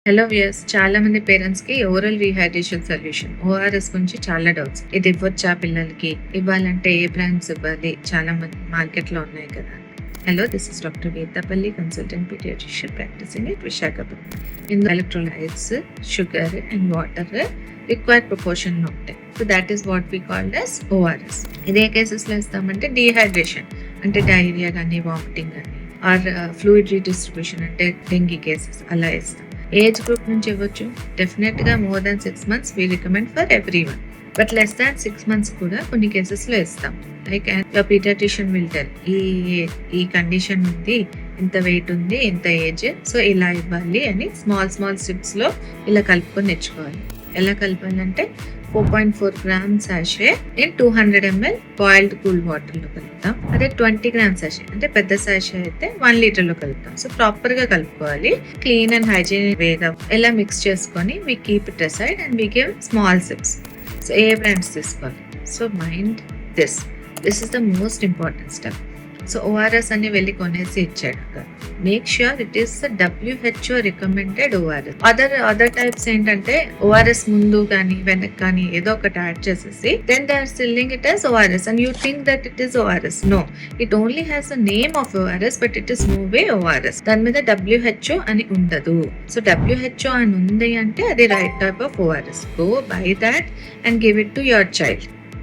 Hello viewers, చాలా మంది parents కి ఓరల్ రీహైడ్రేషన్ సొల్యూషన్ ఓఆర్ఎస్ గురించి చాలా డౌట్స్. ఇది ఇవ్వచ్చా పిల్లలకి? ఇవ్వాలంటే ఏ బ్రాండ్స్ ఇవ్వాలి? చాలా మంది మార్కెట్ లో ఉన్నాయి కదా. Hello, this is doctor Geethapalli, consultant paediatrician practising at Visakhapatnam. ఇందులో electrolytes, sugar and water required proportion లో ఉంటాయి. So that is what we called as ORS. ఇదే కేసెస్ లో ఇస్తామంటే డీహైడ్రేషన్ అంటే డైరియా కానీ, వామిటింగ్ కానీ, ఆర్ ఫ్లూయిడ్ రీడిస్ట్రిబ్యూషన్ అంటే డెంగీ కేసెస్ అలా ఇస్తాం. ఏజ్ గ్రూప్ నుంచి ఇవ్వచ్చు. డెఫినెట్ గా more than 6 months we recommend for everyone. But less than 6 months కూడా కొన్ని కేసెస్ లో ఇస్తాం. Like your paediatrician will tell ఈ కండిషన్ ఉంది, ఇంత వెయిట్ ఉంది, ఇంత ఏజ్, సో ఇలా ఇవ్వాలి అని స్మాల్ స్ట్రిప్స్ లో ఇలా కలుపుకొని తెచ్చుకోవాలి. ఎలా కలపాలంటే 4.4 grams sachet in 200 ml boiled cool water లో కలుపుతాం. అదే 20 grams సాషే అంటే పెద్ద సాషే అయితే 1 liter లో కలుపుతాం. సో ప్రాపర్ గా కలుపుకోవాలి. క్లీన్ అండ్ హైజీనిక్ వేగా ఇలా మిక్స్ చేసుకొని we keep it aside and we give small sips. So ఏ బ్రాండ్స్ తీసుకోవాలి? So mind this is the most important step. So ORS అని వెళ్ళి కొనేసి ఇచ్చాడు. Make sure it is WHO recommended ORS. Other types ఏంటంటే ORS ముందు కానీ వెనక్ కానీ ఏదో ఒకటి యాడ్ చేసేసి then they are selling it as ORS and you think that it is ORS. No, it only has a name of ORS but it is no way ORS. దాని మీద WHO అని ఉండదు. సో WHO అని ఉంది అంటే అది right type of ORS. Go by that and give it to your child.